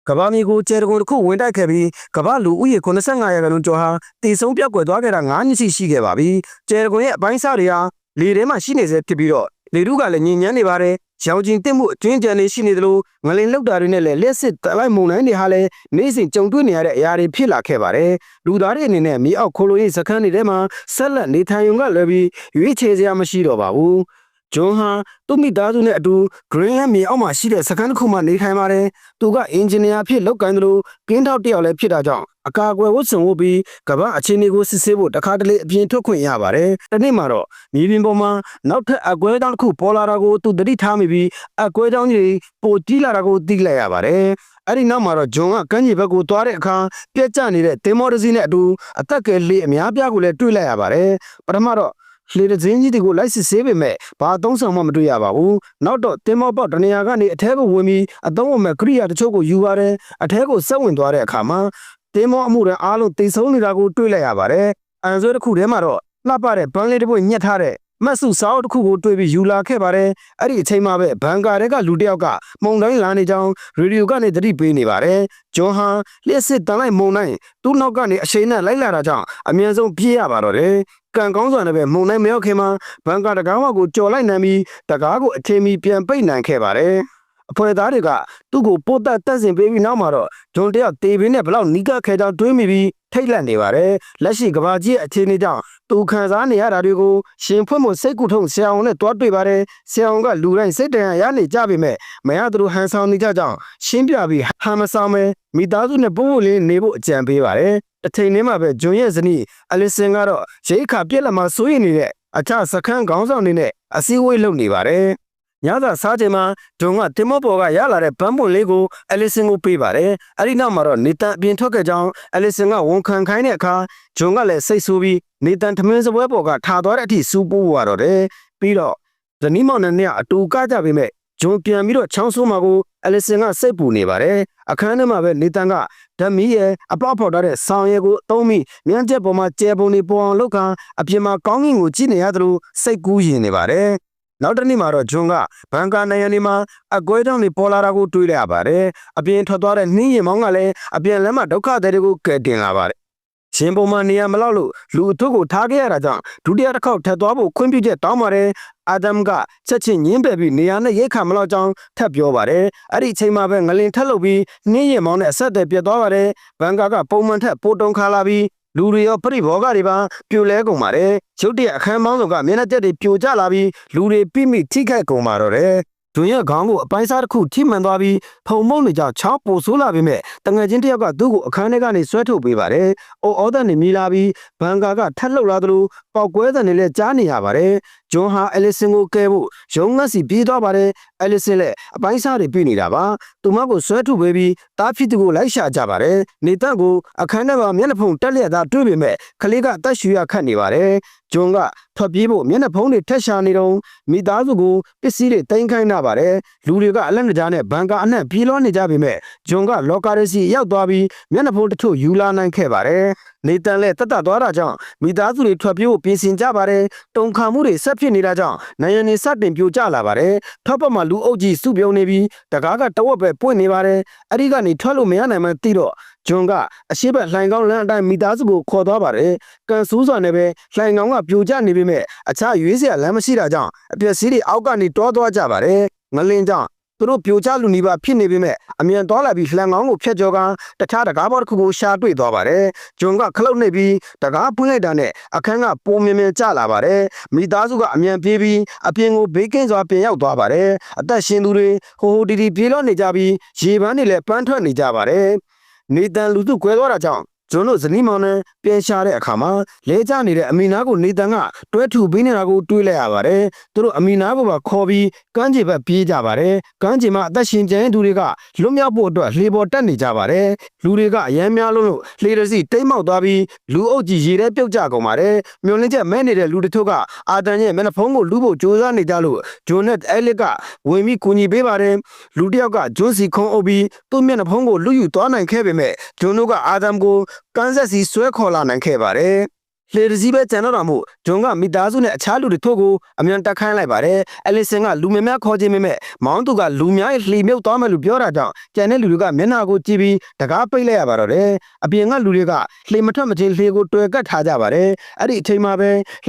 ကဘာမီကိုကျဲတကုံတစ်ခုဝင်တိုက်ခဲ့ပြီးကဘာလူဦးရေ85ရာခိုင်နှုန်းကျော်ဟာတည်ဆုံးပြောက်ကွယ်သွားခဲ့တာ9နှစ်ရှိခဲ့ပါပြီ။ကျဲတကုံရဲ့အပိုင်းစားတွေဟာလေထဲမှာရှိနေစေဖြစ်ပြီးတော့လေထုကလည်းညင်ညမ်းနေပါတယ်။ရောင်ကျင်တက်မှုအတွင်းကျန်နေရှိနေသလိုငလင်လှုပ်တာတွေနဲ့လည်းလက်စစ်တလိုက်မုံတိုင်းတွေဟာလည်းနေ့စဉ်ကြုံတွေ့နေရတဲ့အရာတွေဖြစ်လာခဲ့ပါတယ်။လူသားတွေအနေနဲ့မြေအောက်ခိုလိုရေးစခန်းတွေထဲမှာဆက်လက်နေထိုင်ရုံကလွယ်ပြီးရွေးချယ်စရာမရှိတော့ပါဘူး။ဂျွန်ဟာသူ့မိသားစုနဲ့အတူ Greenland မြေအောက်မှာရှိတဲ့စခန်းတစ်ခုမှာနေထိုင်ပါတယ်။သူကအင်ဂျင်နီယာဖြစ်လုပ်ကိုင်သလိုကင်းထောက်တစ်ယောက်လည်းဖြစ်တာကြောင့်အကာအကွယ်ဝတ်စုံဝတ်ပြီးကမ္ဘာအခြေအနေကိုစစ်ဆေးဖို့တခါတလေအပြင်ထွက်ခွင့်ရပါတယ်။ဒီနေ့မှာတော့မြေပြင်ပေါ်မှာနောက်ထပ်အကွဲကြောင်းတစ်ခုပေါ်လာတာကိုသူသတိထားမိပြီးအကွဲကြောင်းကြီးပိုကြီးလာတာကိုသိလိုက်ရပါတယ်။အဲ့ဒီနောက်မှာတော့ဂျွန်ကကမ်းခြေဘက်ကိုသွားတဲ့အခါပြက်ကျနေတဲ့တင်မောတစီနဲ့အတူအသက်ကယ်လေးအများပြားကိုလည်းတွေ့လိုက်ရပါတယ်။ပထမတော့လေတစင်းကြီးတွေကိုလိုက်စစ်ဆေးပေမဲ့ဘာသုံးဆောင်မှမတွေ့ရပါဘူး။နောက်တော့တင်မောပေါက်တနေရာကနေအထဲကိုဝင်ပြီးအသုံးဝင်မဲ့ကိရိယာတချို့ကိုယူပါတယ်။အထဲကိုဆက်ဝင်သွားတဲ့အခါမှာတင်မောအမှုတွေအားလုံးတိတ်ဆုံးနေတာကိုတွေ့လိုက်ရပါတယ်။အန်ဆွဲတစ်ခုထဲမှာတော့လှပတဲ့ဘန်းလေးတစ်ပွင့်ညှက်ထားတဲ့မတ်စုစာအုပ်တစ်ခုကိုတွေ့ပြီးယူလာခဲ့ပါတယ်။အဲ့ဒီအချိန်မှာပဲဘန်ကာတဲကလူတစ်ယောက်ကမုံတိုင်းလာနေကြောင်းရေဒီယိုကနေသတိပေးနေပါတယ်။ဂျွန်ဟာလျှက်စစ်တန်လိုက်မုံတိုင်းသူ့နောက်ကနေအရှိန်နဲ့လိုက်လာတာကြောင့်အမြဲဆုံးပြေးရပါတော့တယ်။ကံကောင်းစွာနဲ့ပဲမုံတိုင်းမရောက်ခင်မှာဘန်ကာတကားဝကိုကြော်လိုက်နိုင်ပြီးတကားကိုအထင်မီပြန်ပိတ်နိုင်ခဲ့ပါတယ်။အဖွဲ့သားတွေကသူ့ကိုပို့တက်ဆင်ပေးပြီးနောက်မှာတော့ဂျွန်တယောက်တေးပင်းနဲ့ဘလောက်နီးကပ်ခဲကြောင်းတွေးမိပြီးထိတ်လန့်နေပါတယ်။လက်ရှိကဘာကြီးရဲ့အခြေအနေကြောင့်သူခံစားနေရတာတွေကိုရှင်ဖွင့်မှုစိတ်ကူထုံဆရာအောင်နဲ့တွားတွေ့ပါတယ်။ဆရာအောင်ကလူတိုင်းစိတ်တန်ရနေကြပေမဲ့မရသူတို့ဟန်ဆောင်နေကြကြောင်းရှင်းပြပြီးဟန်မဆောင်ပဲမိသားစုနဲ့ပုံပုံလေးနေဖို့အကြံပေးပါတယ်။တစ်ချိန်လေးမှာပဲဂျွန်ရဲ့ဇနီးအလီဆန်ကတော့ရိတ်ခါပြက်လက်မှာစိုးရိမ်နေတဲ့အခြားစခန်းခေါင်းဆောင်တွေနဲ့အစည်းအဝေးလုပ်နေပါတယ်။ညသာစားချိန်မှာဂျွန်ကတင်မောပေါ်ကရလာတဲ့ဘန်းပွန်လေးကိုအလီဆန်ကိုပေးပါတယ်။အဲဒီနောက်မှာတော့နေတန်အပြင်ထွက်ခဲ့ကြောင်းအလီဆန်ကဝန်ခံခိုင်းတဲ့အခါဂျွန်ကလည်းစိတ်ဆိုးပြီးနေတန်ထမင်းစပွဲပေါ်ကထားသွားတဲ့အထိစူးပိုးသွားတော့တယ်။ပြီးတော့ဇနီးမောင်နှံနဲ့အတူကကြပေမဲ့ဂျွန်ပြန်ပြီးတော့ချောင်းဆိုးမှာကိုအလီဆန်ကစိတ်ပူနေပါတယ်။အခန်းထဲမှာပဲနေတန်ကဓမီရဲ့အပေါက်ဖော်ထားတဲ့ဆောင်ရဲကိုအသုံးပြီးမြန်းချက်ပေါ်မှာကျဲပုံတွေပေါ်အောင်လုပ်ခါအပြင်မှာကောင်းကင်ကိုကြည့်နေရသလိုစိတ်ကူးရင်နေပါတယ်။နောက်တစ်နေ့မှာတော့ဂျွန်ကဘန်ကာနိုင်ငံဒီမှာအကွဲတောင်းတွေပေါ်လာတာကိုတွေ့လိုက်ရပါတယ်။အပြင်ထွက်သွားတဲ့နှင်းရင်မောင်းကလည်းအပြင်လမ်းမှာဒုက္ခသည်တွေကိုကယ်တင်လာပါတယ်။ရှင်ပုံမှန်နေရမလောက်လို့လူအထုပ်ကိုထားခဲ့ရတာကြောင့်ဒုတိယတစ်ခေါက်ထပ်သွားဖို့ခွင့်ပြုချက်တောင်းပါတယ်။အာဒမ်ကချက်ချင်းညင်းပယ်ပြီးနေရာနဲ့ရိတ်ခါမလောက်ကြောင်းထပ်ပြောပါတယ်။အဲ့ဒီအချိန်မှာပဲငလင်ထက်လုပ်ပြီးနှင်းရင်မောင်းနဲ့အဆက်အသွယ်ပြတ်သွားပါတယ်။ဘန်ကာကပုံမှန်ထက်ပိုတုံခါလာပြီးလူတွေရောပရိဘောဂတွေပါပြိုလဲကုန်ပါတယ်။ရုတ်တရက်အခန်းမောင်းစုံကမျက်နှာကျက်တွေပြိုကျလာပြီးလူတွေပြိမိထိခိုက်ကုန်ပါတော့တယ်။ဂျွန်ရဲ့ခေါင်းကိုအပိုင်းစားတစ်ခုထိမှန်သွားပြီးဖုံမုံတွေကြောင့်ချောင်းပိုဆိုးလာပေမဲ့တငယ်ချင်းတစ်ယောက်ကသူ့ကိုအခန်းထဲကနေဆွဲထုတ်ပေးပါတယ်။အော်အော်တဲ့နေမြည်လာပြီးဘန်ကာကထက်လှုပ်လာသလိုပေါက်ကွဲတဲ့နေလဲကြားနေရပါတယ်။ဂျွန်ဟာအလီဆန်ကိုကဲဖို့ရုံးငတ်စီပြေးသွားပါတယ်။အလီဆန်လည်းအပိုင်းစားတွေပြနေတာပါ။သူမကိုဆွဲထုတ်ပေးပြီးတားဖြစ်သူကိုလိုက်ရှာကြပါတယ်။နေတန့်ကိုအခန်းထဲမှာမျက်နှာဖုံးတက်လျက်သားတွေ့ပေမဲ့ကလေးကတက်ရှူရခတ်နေပါတယ်။ဂျွန်ကထွက်ပြေးဖို့မျက်နှာဖုံးတွေထက်ရှာနေတော့မိသားစုကိုပစ္စည်းတွေတင်ခိုင်းတာပါတယ်လူတွေကအလက်ငကြားနဲ့ဘန်ကာအနှံ့ပြေးလွှားနေကြပေမဲ့ဂျွန်ကလော်ကာရစီရောက်သွားပြီးမျက်နှာဖုံးတချို့ယူလာနိုင်ခဲ့ပါတယ်နေတန်လည်းတက်သွားတာကြောင့်မိသားစုတွေထွက်ပြေးဖို့ပြင်ဆင်ကြပါတယ်တုံခါမှုတွေဆက်ဖြစ်နေတာကြောင့်နိုင်ငံနေစတင်ပြိုကျလာပါတယ်ထောက်ပတ်မှာလူအုပ်ကြီးစုပြုံနေပြီးတကားကတဝက်ပဲပွင့်နေပါတယ်အဲ့ဒီကနေထွက်လို့မရနိုင်မှသိတော့ဂျွန်ကအရှိဘက်လှိုင်ကောင်းလမ်းအတိုင်းမိသားစုကိုခေါ်သွားပါတယ်။ကန်ဆူးစွာနဲ့ပဲလှိုင်ကောင်းကပြိုကျနေပေမဲ့အခြားရွေးစရာလမ်းမရှိတာကြောင့်အပျက်စီးတွေအောက်ကနေတွားသွားကြပါတယ်။ငလင်းကြောင့်သူတို့ပြိုကျလူနီးပါးဖြစ်နေပေမဲ့အမြန်သွားလာပြီးလှန်ကောင်းကိုဖျက်ကျော်ကတခြားတကားပေါ်တစ်ခုကိုရှာတွေ့သွားပါတယ်။ဂျွန်ကခလုတ်နှိပ်ပြီးတကားပွင့်လိုက်တာနဲ့အခန်းကပုံမြင်မြင်ကျလာပါတယ်။မိသားစုကအမြန်ပြေးပြီးအပြင်ကိုဘေးကင်းစွာပြင်ရောက်သွားပါတယ်။အသက်ရှင်သူတွေဟိုတီတီပြေးလွှတ်နေကြပြီးရေပန်းတွေလည်းပန်းထွက်နေကြပါတယ်။နေတန်လူစုကွဲသွားတာကြောင့်ဂျွန်တို့ဇနီးမောင်နှံပြန်ရှာတဲ့အခါမှာလဲကျနေတဲ့အမီနာကိုနေတန်ကတွဲထူပေးနေတာကိုတွေးလိုက်ရပါတယ်။သူတို့အမီနာကိုပါခေါ်ပြီးကမ်းခြေဘက်ပြေးကြပါတယ်။ကမ်းခြေမှာအသက်ရှင်ကျန်သူတွေကလွတ်မြောက်ဖို့အတွက်လှေပေါ်တက်နေကြပါတယ်။လူတွေကအရန်များလို့လှေရစီတိတ်မောက်သွားပြီးလူအုပ်ကြီးရေထဲပြုတ်ကျကုန်ပါတယ်။မျောလင်းချက်မဲနေတဲ့လူတချို့ကအာတန်ရဲ့မျက်နှာဖုံးကိုလူဖို့ကြိုးစားနေကြလို့ဂျွန်နဲ့အဲလစ်ကဝင်ပြီးကူညီပေးပါတယ်။လူတယောက်ကဂျွန်စီခုံအုပ်ပြီးသူ့မျက်နှာဖုံးကိုလူယူသွားနိုင်ခဲ့ပေမဲ့ဂျွန်တို့ကအာဒမ်ကိုကန်ဆက်စီဆွဲခေါ်လာနိုင်ခဲ့ပါတယ်။ လေတစည်းပဲကျန်တော့တာမို့ဂျွန်ကမိသားစုနဲ့အခြားလူတွေထို့ကိုအမြန်တက်ခိုင်းလိုက်ပါတယ်။အလီဆန်ကလူများများခေါ်ခြင်းမဲ့မောင်းသူကလူများရဲ့လှေမြုပ်သွားမယ်လို့ပြောတာကြောင့်ကျန်တဲ့လူတွေကမျက်နှာကိုကြည့်ပြီးတကားပိတ်လိုက်ရပါတော့တယ်။အပြင်ကလူတွေကလှေမထွက်မချင်းလှေကိုတွေ့ကတ်ထားကြပါတယ်။အဲ့ဒီအချိန်မှာပဲ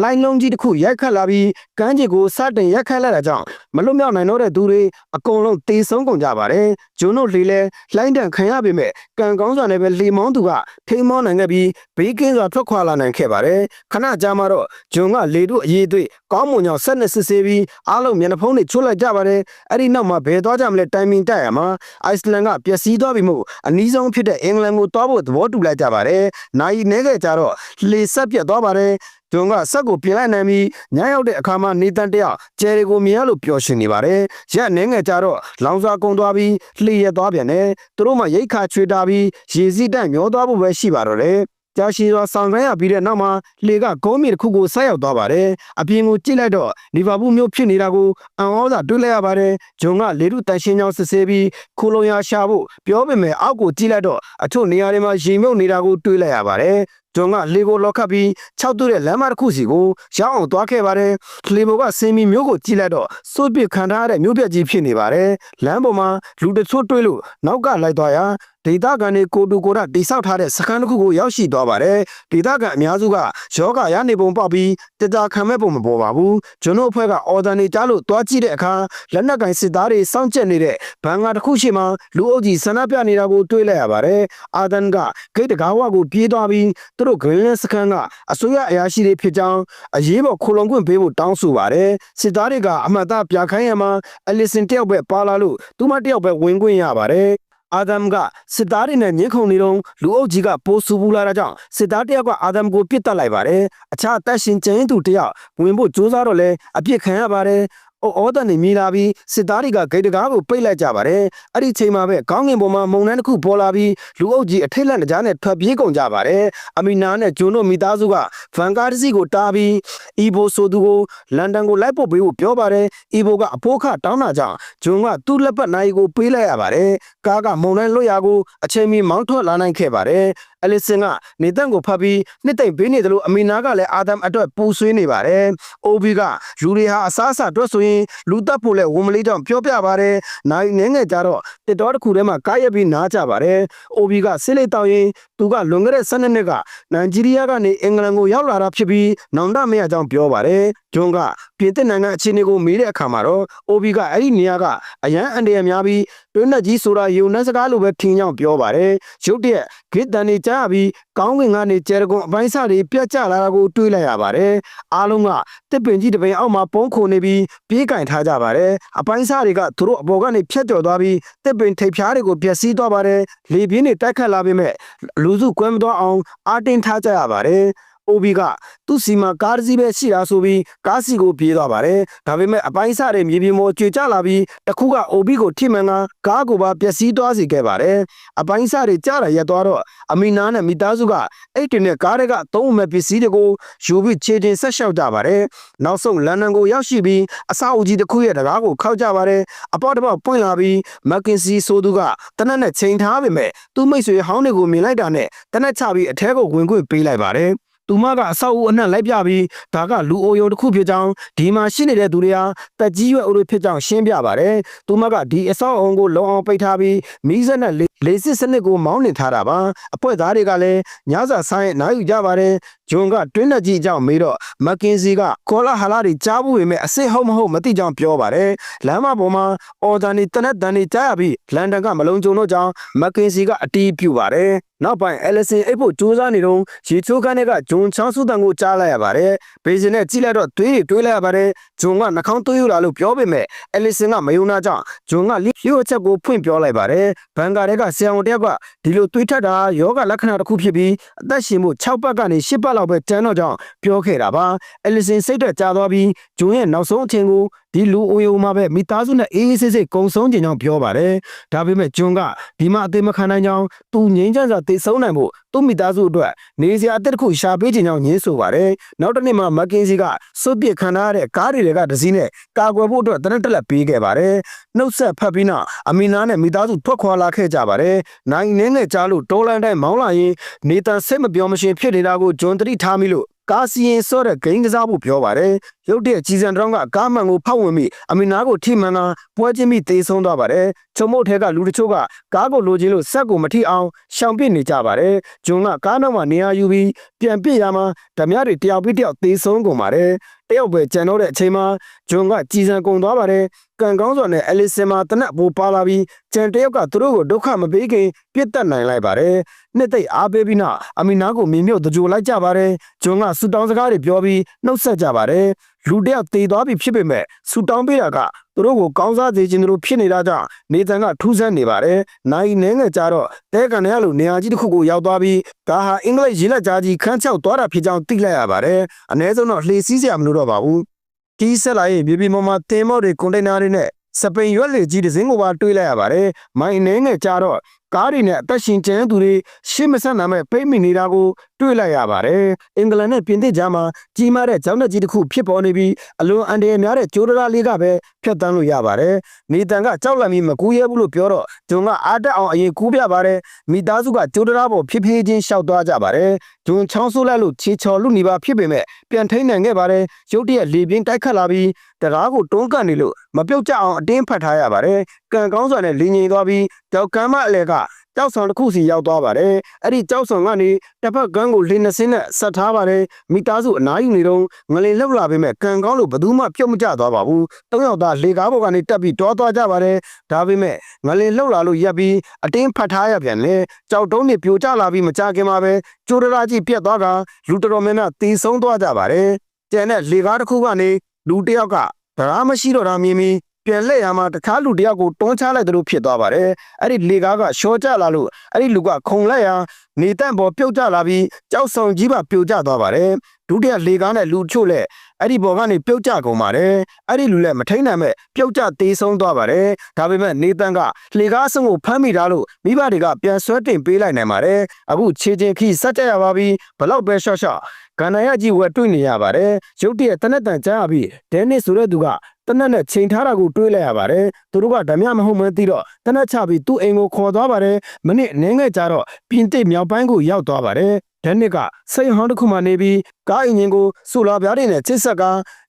လိုင်းလုံးကြီးတစ်ခုရိုက်ခတ်လာပြီးကမ်းခြေကိုစတင်ရိုက်ခတ်လိုက်တာကြောင့်မလွတ်မြောက်နိုင်တော့တဲ့သူတွေအကုန်လုံးတေဆုံးကုန်ကြပါတယ်။ဂျွန်တို့လှေလဲလိုင်းတန်ခံရပေမဲ့ကံကောင်းစွာနဲ့ပဲလှေမောင်းသူကထိမောင်းနိုင်ခဲ့ပြီးဘေးကင်းစွာထွက်ခွာလာနိုင်ခဲ့ပါတယ်။ခဏကြာမှတော့ဂျွန်ကလေတို့အရေးသွေးကောင်းမွန်ကြောင်ဆက်နဲ့စစ်ဆေးပြီးအားလုံးမျက်နှာဖုံးတွေချွတ်လိုက်ကြပါတယ်။အဲ့ဒီနောက်မှာဘယ်သွားကြမလဲတိုင်မင်တက်ရမှာအိုက်စလန်ကပျက်စီးသွားပြီမို့အနီးဆုံးဖြစ်တဲ့အင်္ဂလန်ကိုသွားဖို့သဘောတူလိုက်ကြပါတယ်။နိုင်နေခဲ့ကြတော့လေဆက်ပြတ်သွားပါတယ်။ဂျွန်ကဆက်ကိုပြင်လိုက်နိုင်ပြီးညရောက်တဲ့အခါမှာနေတန်တယောက်ကျယ်တွေကိုမြင်ရလို့ပျော်ရွှင်နေပါတယ်။ရက်နေငယ်ကြတော့လောင်စာကုန်သွားပြီးလှည့်ရသွားပြန်တယ်။သူတို့မှရိတ်ခါချွေတာပြီးရေစီးတန့်မျောသွားဖို့ပဲရှိပါတော့တယ်။ကြာရှည်စွာဆောင်ခိုင်းရပြီးတဲ့နောက်မှာလှေကဂုံးမြေတစ်ခုကိုဆက်ရောက်သွားပါတယ်။အပြင်ကိုကြည့်လိုက်တော့လီဗာပူးမြို့ဖြစ်နေတာကိုအံ့ဩစွာတွေ့လိုက်ရပါတယ်။ဂျွန်ကလေထုတန်ရှင်းကြောင်းစစ်ဆေးပြီးခိုလုံရရှာဖို့ပြောပေမဲ့အောက်ကိုကြည့်လိုက်တော့အထုနေရာတွေမှာရေမြုပ်နေတာကိုတွေ့လိုက်ရပါတယ်။ဂျွန်ကလေကိုလောက်ခတ်ပြီး၆တူတဲ့လမ်းမတစ်ခုစီကိုရောက်အောင်သွားခဲ့ပါတယ်။လေဘောကဆင်းပြီးမြို့ကိုကြည့်လိုက်တော့စိုးပစ်ခံထားရတဲ့မြို့ပြကြီးဖြစ်နေပါတယ်။လမ်းပေါ်မှာလူတချို့တွေ့လို့နောက်ကလိုက်သွားရာဒေသခံတွေကိုတူကိုရတိဆောက်ထားတဲ့စခန်းတစ်ခုကိုရောက်ရှိသွားပါတယ်။ဒေသခံအများစုကယောဂရနေပုံပေါက်ပြီးတတာခံမဲ့ပုံမပေါ်ပါဘူး။ဂျွန်တို့အဖွဲ့ကအော်ဒန်နေကြားလို့တွားကြည့်တဲ့အခါလက်နက်ကင်စစ်သားတွေစောင့်ကြက်နေတဲ့ဘန်ကာတစ်ခုရှိမှလူအုပ်ကြီးဆန္ဒပြနေတာကိုတွေ့လိုက်ရပါတယ်။အာဒန်ကဂိတ်တကားဝကိုပြေးသွားပြီးသူတို့ဂရင်းလန်စခန်းကအစိုးရအရာရှိတွေဖြစ်ကြောင်းအရေးပေါ်ခိုလုံခွင့်ပေးဖို့တောင်းဆိုပါတယ်။စစ်သားတွေကအမှတ်သားပြခိုင်းရမှာအလီဆန်တယောက်ပဲပါလာလို့သူမတယောက်ပဲဝင်ခွင့်ရပါတယ်။အာဒမ်ကစစ်သားတွေနဲ့ညှင်းခုန်နေတော့လူအုပ်ကြီးကပိုးဆူပူလာတာကြောင့်စစ်သားတယောက်ကအာဒမ်ကိုပစ်တက်လိုက်ပါတယ်။အခြားတက်ရှင်ကျင်းသူတယောက်ဝင်ဖို့ကြိုးစားတော့လဲအပြစ်ခံရပါတယ်။အော်ဒန်နေမိလာပြီးစစ်သားတွေကဂိတ်တကားကိုပိတ်လိုက်ကြပါတယ်။အဲ့ဒီချိန်မှာပဲခေါင်းငင်ပေါ်မှာမုံနှန်းတစ်ခုပေါ်လာပြီးလူအုပ်ကြီးအထိတ်လန့်ကြားနဲ့ထွက်ပြေးကုန်ကြပါတယ်။အမီနာနဲ့ဂျွန်တို့မိသားစုကဗန်ကားတစ်စီးကိုတားပြီးအီဘိုဆိုသူကိုလန်ဒန်ကိုလိုက်ပို့ပေးဖို့ပြောပါတယ်။အီဘိုကအဖိုးခတောင်းတာကြောင့်ဂျွန်ကသူ့လက်ပတ်နိုင်ကိုပေးလိုက်ရပါတယ်။ကားကမုံနှန်းလွတ်ရာကိုအချိန်မီမောင်းထွက်လာနိုင်ခဲ့ပါတယ်။အလီဆန်ကနေတန်ကိုဖတ်ပြီးနှစ်သိမ့်ပေးနေတယ်လို့အမီနာကလည်းအာဒမ်အတွက်ပူဆွေးနေပါတယ်။အိုဘီကလူတွေဟာအစားအစာတွက်ဆိုရင်လူတက်ဖို့လဲဝန်မလေးကြောင့်ပြောပြပါတယ်။နိုင်နေငယ်ကြတော့တစ်တော်တစ်ခုထဲမှာကားရက်ပြီးနားကြပါတယ်။အိုဘီကစစ်လေးတောင်းရင်သူကလွန်ခဲ့တဲ့12နှစ်ကနိုင်ဂျီးရီးယားကနေအင်္ဂလန်ကိုရောက်လာတာဖြစ်ပြီးနောင်တမရကြောင်းပြောပါတယ်။ဂျွန်ကပြင်သစ်နိုင်ငံအခြေအနေကိုမေးတဲ့အခါမှာတော့အိုဘီကအဲ့ဒီနေရာကအရန်အန်တရများပြီးတွင်းနဲ့ကြီးဆိုတာယုံနှက်စကားလိုပဲထင်ကြောင်းပြောပါတယ်။ရုတ်တရက်ဂစ်တန်နေကြားပြီးကောင်းကင်ကနေကျဲရကွန်အပိုင်းစားတွေပြတ်ကျလာတာကိုတွေးလိုက်ရပါတယ်။အားလုံးကတစ်ပင်ကြီးတစ်ပင်အောက်မှာပုံခုန်နေပြီးပြေးကင်ထားကြပါတယ်။အပိုင်းစားတွေကသူတို့အပေါ်ကနေဖြတ်ကျော်သွားပြီးတစ်ပင်ထိပ်ဖြားတွေကိုပျက်စီးသွားပါတယ်။လေပြင်းတွေတိုက်ခတ်လာပေမဲ့လူစုကွဲမသွားအောင်အားတင်းထားကြရပါတယ်။အိုဘီကသူ့စီမှာကားတစ်စီးပဲရှိတာဆိုပြီးကားစီကိုပြေးသွားပါတယ်။ဒါပေမဲ့အပိုင်းစားတွေမြေပြင်ပေါ်ကျွေကျလာပြီးတခုကအိုဘီကိုထိမှန်ကကားကိုပါပျက်စီးသွားစေခဲ့ပါတယ်။အပိုင်းစားတွေကြားရရက်သွားတော့အမီနာနဲ့မိသားစုကအဲ့တင်နဲ့ကားတွေကသုံးမဲ့ပစ္စည်းတွေကိုယူပြီးခြေတင်ဆက်လျှောက်ကြပါတယ်။နောက်ဆုံးလန်ဒန်ကိုရောက်ရှိပြီးအဆောက်အဦကြီးတစ်ခုရဲ့တကားကိုခောက်ကြပါတယ်။အပေါ်တစ်ပေါက်ပွင့်လာပြီးမက်ကင်စီဆိုသူကတနက်နဲ့ချိန်ထားပေမဲ့သူ့မိတ်ဆွေဟောင်းတွေကိုမြင်လိုက်တာနဲ့တနက်ချပြီးအထဲကိုဝင်ခွင့်ပေးလိုက်ပါတယ်။သူမကအဆောက်အဦအနှံ့လိုက်ပြပြီးဒါကလူအိုယုံတစ်ခုဖြစ်ကြောင်းဒီမှာရှိနေတဲ့သူတွေဟာတက်ကြီးရွယ်အိုတွေဖြစ်ကြောင်းရှင်းပြပါတယ်။သူမကဒီအဆောက်အဦကိုလုံအောင်ပိတ်ထားပြီးမီးစက်နဲ့လေစစ်စနစ်ကိုမောင်းနှင်ထားတာပါ။အဖွဲ့သားတွေကလည်းညစာဆိုင်နားယူကြပါတယ်။ဂျွန်ကတွင်းနဲ့ကြီးအကြောင်းမေးတော့မက်ကင်စီကကောလာဟာလာတွေကြားဖို့ပေမဲ့အစ်စ်ဟုတ်မဟုတ်မသိကြောင်းပြောပါတယ်။လမ်းမပေါ်မှာအော်ဒန်နီတနက်တန်တွေကြားရပြီးလန်ဒန်ကမလုံခြုံတော့ကြောင်းမက်ကင်စီကအတီးပြုပါတယ်။နောက်ပိုင်းအလီဆန်အိတ်ဖို့ကြိုးစားနေတော့ရေချိုးခန်းတွေကဂျွန်ချောင်းစုတန်ကိုကြားလိုက်ရပါတယ်။ဘေးစင်နဲ့ကြည့်လိုက်တော့တွေးလိုက်ရပါတယ်။ဂျွန်ကနှာခေါင်းသွေးယူလာလို့ပြောပေမဲ့အလီဆန်ကမယုံနာကြောင်းဂျွန်ကလျှို့ချက်ကိုဖွင့်ပြောလိုက်ပါတယ်။ဘန်ကာတွေကဆရာဝန်တယောက်ကဒီလိုတွေးထက်တာယောဂလက္ခဏာတစ်ခုဖြစ်ပြီးအသက်ရှင်မှု6ပတ်ကနေ10ပတ်လောက်ပဲကျန်တော့ကြောင်းပြောခဲ့တာပါ။အလီဆန်စိတ်သက်သာသွားပြီးဂျွန်ရဲ့နောက်ဆုံးအချိန်ကိုဒီလူအိုယိုမှာပဲမိသားစုနဲ့အေးအေးဆေးဆေးကုံဆုံးကြကြောင်းပြောပါတယ်။ဒါပေမဲ့ဂျွန်ကဒီမှာအသေးမခံနိုင်ကြောင်းသူငြိမ်းချမ်းစွာတည်ဆုံးနိုင်ဖို့သူ့မိသားစုအတွက်နေစရာအသက်တစ်ခုရှာပေးကြကြောင်းညင်းဆိုပါတယ်။နောက်တစ်နေ့မှာမက်ကင်စီကစွပ်ပစ်ခံထားရတဲ့ကားတွေကတစည်းနဲ့ကာကွယ်ဖို့အတွက်တနက်တက်လက်ပေးခဲ့ပါတယ်။နှုတ်ဆက်ဖတ်ပြီးနောက်အမီနာနဲ့မိသားစုထွက်ခွာလာခဲ့ကြပါတယ်။နိုင်နေနဲ့ကြားလို့တောလန်တိုင်းမောင်းလာရင်နေတန်စိတ်မပြောမရှင်ဖြစ်နေတာကိုဂျွန်သတိထားမိလို့ ကားစီရင်စောတဲ့ဂိမ်းကစားဖို့ပြောပါတယ်ရုတ်တရက်ကြီးစံတောင်းကကားမှန်ကိုဖောက်ဝင်ပြီးအမီနာကိုထိမှန်တာပွဲချင်းပြီးသေဆုံးသွားပါတယ်ချုံမုတ်ထဲကလူတချို့ကကားကိုလိုချင်လို့ဆက်ကိုမထိအောင်ရှောင်ပစ်နေကြပါတယ်ဂျွန်ကကားနောက်မှာနေရာယူပြီးပြန်ပစ်ရမှာဓမြတွေတယောက်ပြီးတယောက်သေဆုံးကုန်ပါတယ်တယောက်ပဲကြံတော့တဲ့အချိန်မှာဂျွန်ကကြီးစံကုန်သွားပါတယ်ကန်ကောင်းစွာနဲ့အလီဆင်မှာတနက်ပိုးပါလာပြီးကြံတယောက်ကသူတို့ကိုဒုက္ခမပေးခင်ပြစ်တက်နိုင်လိုက်ပါတယ်နှစ်သိပ်အားပေးပြီးနောက်အမီနာကိုမြင်မြုပ်တကြိုလိုက်ကြပါတယ်ဂျွန်ကဆူတောင်းစကားတွေပြောပြီးနှုတ်ဆက်ကြပါတယ်လူတယောက်သေသွားပြီဖြစ်ပေမဲ့ဆူတောင်းပေးတာကသူတို့ကိုကောင်းစားစေခြင်းတို့ဖြစ်နေတာကြောင့်နေတန်ကထူးဆန်းနေပါတယ်နိုင်နေငယ်ကြတော့တဲကန်ရလို့နေရာကြီးတစ်ခုကိုရောက်သွားပြီးဒါဟာအင်္ဂလိပ်ရေလက်ကြားကြီးခန်းချောက်သွားတာဖြစ်ကြောင်းသိလိုက်ရပါတယ်အနည်းဆုံးတော့လှေစီးစရာမလိုတော့ပါဘူးဒီဆက်လာရင်မြေပြင်ပေါ်မှာတင်မော့တွေကွန်တိန်နာတွေနဲ့စပိန်ရွက်လေကြီးတစ်စင်းကိုပါတွေးလိုက်ရပါတယ်မိုင်နေငယ်ကြတော့ကားတွေနဲ့အသက်ရှင်ကျန်သူတွေရှေ့မဆက်နိုင်မဲ့ပိတ်မိနေတာကိုတွေ့လိုက်ရပါတယ်အင်္ဂလန်နဲ့ပြင်သစ်ကြားမှာကြီးမားတဲ့ကြောင်းတက်ကြီးတစ်ခုဖြစ်ပေါ်နေပြီးအလွန်အန္တရာယ်များတဲ့ကျိုးတရားလေးကပဲဖြတ်တန်းလို့ရပါတယ်နေတန်ကကြောက်လန့်ပြီးမကူးရဲဘူးလို့ပြောတော့ဂျွန်ကအားတက်အောင်အရင်ကူးပြပါတယ်မိသားစုကကျိုးတရားပေါ်ဖြည်းဖြည်းချင်းရှောက်သွားကြပါတယ်ဂျွန်ချောင်းဆိုးလိုက်လို့ခြေချော်လူနေပါဖြစ်ပေမဲ့ပြန်ထိန်နိုင်ခဲ့ပါတယ်ရုတ်တရက်လေပြင်းတိုက်ခတ်လာပြီးတရားကိုတွန်းကန်နေလို့မပြုတ်ကျအောင်အတင်းဖတ်ထားရပါတယ်ကန်ကောင်းစွာနဲ့လင်းငိန်သွားပြီးကြောက်ကမ်းမအလဲကကြောက်ဆောင်တစ်ခုစီရောက်သွားပါတယ်အဲ့ဒီကြောက်ဆောင်ကနေတစ်ဖက်ကန်းကိုလင်းနှစင်းနဲ့ဆက်ထားပါတယ်မိသားစုအနားယူနေတော့ငလင်လှုပ်လာပေမဲ့ကန်ကောင်းလို့ဘယ်သူမှပြုတ်မကျသွားပါဘူး၃ယောက်သားလေကားပေါ်ကနေတက်ပြီးတောသွားကြပါတယ်ဒါပေမဲ့ငလင်လှုပ်လာလို့ရက်ပြီးအတင်းဖတ်ထားရပြန်လေကြောက်တုံးတွေပြိုကျလာပြီးမကြခင်မှာပဲကျိုးရကြီးပြက်သွားကလူတော်တော်များများตีဆုံးသွားကြပါတယ်ကျန်တဲ့လေကားတစ်ခုကနေလူတစ်ယောက်ကဗရာမရှိတော့တာမြင်ပြီးပြန်လှည့်ရမှာတခြားလူတယောက်ကိုတွန်းချလိုက်သလိုဖြစ်သွားပါတယ်အဲ့ဒီလေကားကရှော့ကျလာလို့အဲ့ဒီလူကခုံလိုက်ရနေတန့်ပေါ်ပြုတ်ကျလာပြီးကြောက်ဆောင်ကြီးပါပြိုကျသွားပါတယ်ဒုတိယလေကားနဲ့လူချို့လက်အဲ့ဒီပေါ်ကနေပြုတ်ကျကုန်ပါတယ်အဲ့ဒီလူလက်မထိန်နိုင်မဲ့ပြုတ်ကျသေးဆုံးသွားပါတယ်ဒါပေမဲ့နေတန့်ကလေကားအစုံကိုဖမ်းမိတာလို့မိဘတွေကပြန်ဆွဲတင်ပေးလိုက်နိုင်ပါတယ်အခုခြေချင်းခီစက်ကြရပါပြီဘလောက်ပဲရှော့ရှော့ကန္နရကြီးဝက်တွေ့နေရပါတယ်ရုတ်တရက်တနက်တန်ကြားရပြီးဒဲနစ်ဆိုတဲ့သူကတနက်နဲ့ချိန်ထားတာကိုတွေးလိုက်ရပါတယ်သူတို့ကဓမြမဟုတ်မှန်းသိတော့တနက်ချပြီးသူ့အိမ်ကိုခေါ်သွားပါတယ်မနစ်နင်းငယ်ကြတော့ပြင်သစ်မြောက်ပိုင်းကိုရောက်သွားပါတယ်ဒဲနစ်ကစိတ်ဟောင်းတစ်ခုမှနေပြီးကားအင်ဂျင်ကိုဆူလာပြားတွေနဲ့ချစ်ဆက်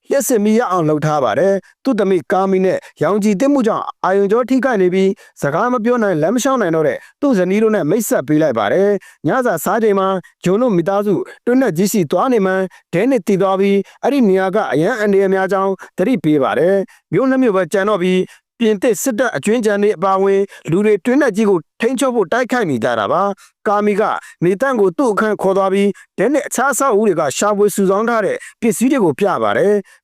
ကလျှက်စစ်မီရအောင်လုပ်ထားပါတယ်သူ့သမီးကာမီနဲ့ရောင်ကြည်တင်မှုကြောင့်အာယုံကျော်ထိခိုက်နေပြီးစကားမပြောနိုင်လမ်းမလျှောက်နိုင်တော့တဲ့သူ့ဇနီးတို့နဲ့မိတ်ဆက်ပေးလိုက်ပါတယ်ညစာစားချိန်မှာဂျွန်တို့မိသားစုတွန်းနဲ့ကြီးစီသွားနေမှဒဲနစ်တည်သွားပြီးအဲ့ဒီနေရာကအရန်အန်ဒီရများကြောင်းသတိပေးပါတယ်မြို့နှမျိုးပဲကြံတော့ပြီးပြင်သစ်စစ်တပ်အကျွင်းကြံတွေအပါအဝင်လူတွေတွင်းနဲ့ကြီးကိုထိန်းချုပ်ဖို့တိုက်ခိုက်နေကြတာပါကာမီကနေတန့်ကိုသူ့အခန်းခေါ်သွားပြီးဒဲနဲ့အခြားဆောက်ဦးတွေကရှာဖွေစုဆောင်းထားတဲ့ပစ္စည်းတွေကိုပြပါတယ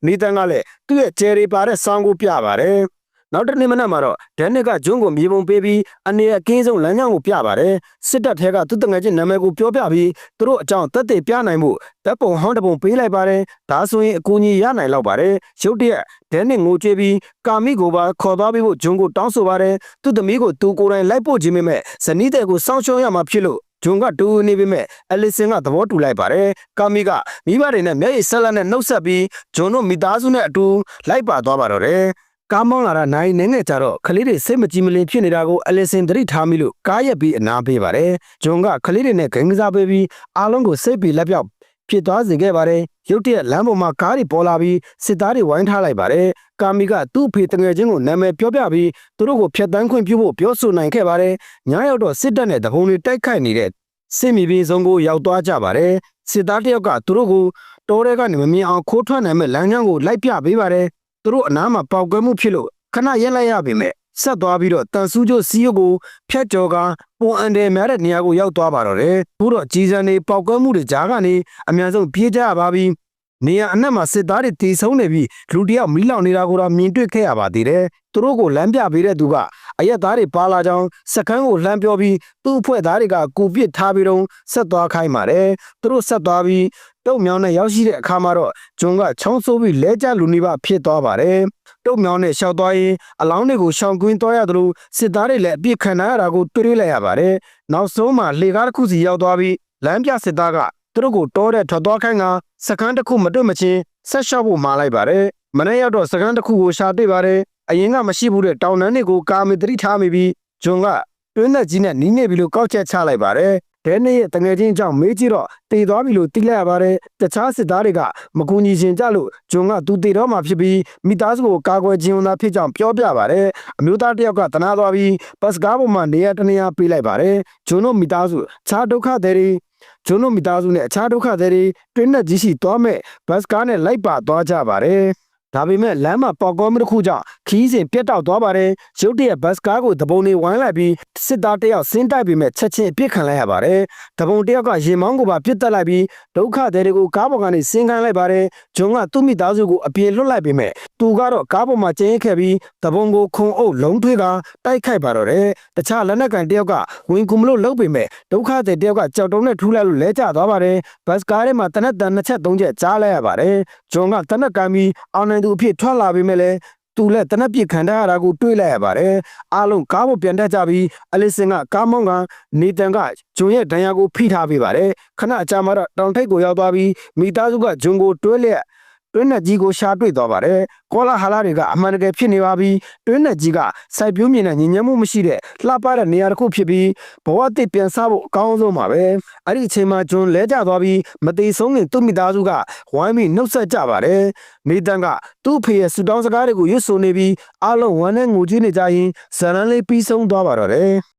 ်နေတန့်ကလည်းသူ့ရဲ့ကျယ်ရီပါတဲ့ဆောင်းကိုပြပါတယ်နောက်တစ်နေ့မနက်မှာတော့ဒဲနစ်ကဂျွန်းကိုမြေပုံပေးပြီးအနေနဲ့အကင်းဆုံးလမ်းကြောင်းကိုပြပါတယ်စစ်တပ်ထဲကသူ့တငယ်ချင်းနာမည်ကိုပြောပြပြီးသူတို့အကြောင်းသက်သေပြနိုင်မှုတပ်ပုံဟောင်းတပုံပေးလိုက်ပါတယ်ဒါဆိုရင်အကူအညီရနိုင်လောက်ပါတယ်ရုတ်တရက်ဒဲနစ်ငိုကြွေးပြီးကာမီကိုပါခေါ်သွားပြီးဖို့ဂျွန်းကိုတောင်းဆိုပါတယ်သူ့သမီးကိုသူကိုယ်တိုင်လိုက်ပို့ခြင်းမဲ့ဇနီးတဲ့ကိုစောင့်ရှောက်ရမှာဖြစ်လို့ဂျွန်ကတူနေပေမဲ့အလီဆင်ကသဘောတူလိုက်ပါတယ်ကာမီကမိဘတွေနဲ့မျက်ရည်ဆက်လက်နဲ့နှုတ်ဆက်ပြီးဂျွန်တို့မိသားစုနဲ့အတူလိုက်ပါသွားပါတော့တယ်ကားမောင်းလာတာနိုင်နေငယ်ကြတော့ခလေးတွေစိတ်မကြည်မလင်ဖြစ်နေတာကိုအလီဆင်သတိထားမိလို့ကားရက်ပြီးအနားပေးပါတယ်ဂျွန်ကခလေးတွေနဲ့ဂိမ်းကစားပေးပြီးအားလုံးကိုစိတ်ပြီးလက်ပြောက်ဖြစ်သွားစေခဲ့ပါတယ်ရုတ်တရက်လမ်းပေါ်မှာကားတွေပေါ်လာပြီးစစ်သားတွေဝိုင်းထားလိုက်ပါတယ်ကာမီကသူ့ဖေတငယ်ချင်းကိုနာမည်ပြောပြပြီးသူတို့ကိုဖျက်ဆီးခွင့်ပြုဖို့ပြောဆိုနိုင်ခဲ့ပါတယ်ညရောက်တော့စစ်တပ်နဲ့တဘုံတွေတိုက်ခိုက်နေတဲ့စစ်မီပြီးဆုံးကိုရောက်သွားကြပါတယ်စစ်သားတယောက်ကသူတို့ကိုတောထဲကနေမမြင်အောင်ခိုးထွက်နိုင်မဲ့လမ်းကြောင်းကိုလိုက်ပြပေးပါတယ်သူတို့အနားမှာပေါက်ကွဲမှုဖြစ်လို့ခဏရက်လိုက်ရပေမဲ့ဆက်သွားပြီးတော့တန်ဆူးကျိုးစီးရုပ်ကိုဖျက်ကျော်ကပုံအန်တယ်များတဲ့နေရာကိုရောက်သွားပါတော့တယ်။ဘို့တော့ကြီးစံနေပေါက်ကွဲမှုတွေကြားကနေအများဆုံးပြေးကြရပါပြီ။နေရာအနှက်မှာစစ်သားတွေတီဆုံးနေပြီးလူတယောက်မီးလောင်နေတာကိုတော့မြင်တွေ့ခဲ့ရပါသေးတယ်။သူတို့ကိုလမ်းပြပေးတဲ့သူကအရက်သားတွေပါလာကြောင်းစကန်းကိုလှမ်းပြောပြီးသူ့အဖွဲ့သားတွေကကူပစ်ထားပြီးတော့ဆက်သွားခိုင်းပါတယ်။သူတို့ဆက်သွားပြီးတုတ်မြောင်းနဲ့ရောက်ရှိတဲ့အခါမှာတော့ဂျွန်ကချောင်းဆိုးပြီးလဲကျလူနေပါဖြစ်သွားပါတယ်။တုတ်မြောင်းနဲ့ရှောက်သွားရင်အလောင်းတွေကိုရှောင်ကွင်းသွားရသလိုစစ်သားတွေလည်းအပြစ်ခံရတာကိုတွေးလိုက်ရပါတယ်။နောက်ဆုံးမှာလှေကားတစ်ခုစီရောက်သွားပြီးလမ်းပြစစ်သားကသူတို့ကိုတောတဲ့ထွက်သွားခိုင်းကစကန်းတစ်ခုမတွေ့မချင်းဆက်လျှောက်ဖို့မှာလိုက်ပါတယ်။မနေ့ရောက်တော့စကန်းတစ်ခုကိုရှာတွေ့ပါတယ်။အရင်ကမရှိဘူးတဲ့တောင်တန်းတွေကိုကာမီသတိထားမိပြီးဂျွန်ကတွင်းသက်ကြီးနဲ့နီးနေပြီလို့ကောက်ချက်ချလိုက်ပါတယ် ဒဲနဲ့ရဲ့တငယ်ချင်းအကြောင်းမေးကြည့်တော့တည်သွားပြီလို့သိလိုက်ရပါတယ်တခြားစစ်သားတွေကမကူညီရှင်ကြလို့ဂျွန်ကသူတည်တော့မှဖြစ်ပြီးမိသားစုကိုကာကွယ်ခြင်းသာဖြစ်ကြောင်းပြောပြပါတယ်အမျိုးသားတစ်ယောက်ကတနာသွားပြီးဘတ်စကားပေါ်မှာနေရာတနေရာပေးလိုက်ပါတယ်ဂျွန်တို့မိသားစုခြားဒုက္ခတွေဂျွန်တို့မိသားစုနဲ့အခြားဒုက္ခတွေတွင်းနဲ့ကြီးရှိသွားမဲ့ဘတ်စကားနဲ့လိုက်ပါသွားကြပါတယ်ဒါပေမဲ့လမ်းမှာပေါက်ကွဲမှုတစ်ခုကြောင့်ခီးစဉ်ပြတ်တောက်သွားပါတယ်ရုတ်တရက်ဘတ်စကားကိုတပုံတွေဝိုင်းလိုက်ပြီးစစ်သားတစ်ယောက်ဆင်းတိုက်ပြီးမဲ့ချက်ချင်းအပြစ်ခံလိုက်ရပါတယ်တပုံတစ်ယောက်ကရေမောင်းကိုပါပြစ်တက်လိုက်ပြီးဒုက္ခတွေကိုကားပေါ်ကနေဆင်းခိုင်းလိုက်ပါတယ်ဂျွန်ကသူ့မိသားစုကိုအပြေလွတ်လိုက်ပြီးမဲ့သူကတော့ကားပေါ်မှာကျင်းခဲ့ပြီးတပုံကိုခုံအုပ်လုံးထွေးကတိုက်ခိုက်ပါတော့တယ်တခြားလက်နက်ကန်တစ်ယောက်ကဝင်ကူမလို့လှုပ်ပြီးမဲ့ဒုက္ခတစ်ယောက်ကကြောက်တုံးနဲ့ထူးလိုက်လို့လဲကျသွားပါတယ်ဘတ်စကားထဲမှာတနက်တန်2ချက်3ချက်ကြားလိုက်ရပါတယ်ဂျွန်ကတနက်ကန်ပြီးအောင်နိုင်သူအဖြစ်ထွက်လာပြီးမဲ့လဲသူလည်းတနက်ပြစ်ခံထားရတာကိုတွေးလိုက်ရပါတယ်အားလုံးကားပေါ်ပြန်တက်ကြပြီးအလစ်စင်ကကားမောင်းကနေတန်ကဂျွန်ရဲ့ဒဏ်ရာကိုဖိထားပေးပါတယ်ခဏအကြာမှာတော့တောင်ထိပ်ကိုရောက်သွားပြီးမိသားစုကဂျွန်ကိုတွဲနဲ့ကြီးကိုရှာတွေ့သွားပါတယ်ကောလာဟာလာတွေကအမှန်တကယ်ဖြစ်နေပါပြီတွင်းနဲ့ကြီးကစိုက်ပျိုးမြေနဲ့ညီညွတ်မှုမရှိတဲ့လှပတဲ့နေရာတစ်ခုဖြစ်ပြီးဘဝတစ်ပြန်စားဖို့အကောင်းဆုံးပါပဲအဲ့ဒီအချိန်မှာဂျွန်လဲကျသွားပြီးမသေးဆုံးခင်သူ့မိသားစုကဝိုင်းပြီးနှုတ်ဆက်ကြပါတယ်နေတန်ကသူ့ဖေရဲ့ဆူတောင်းစကားတွေကိုရွတ်ဆိုနေပြီးအားလုံးဝမ်းနဲ့ငိုကြွေးနေကြရင်ဇာလန်လေးပြီးဆုံးသွားပါတော့တယ်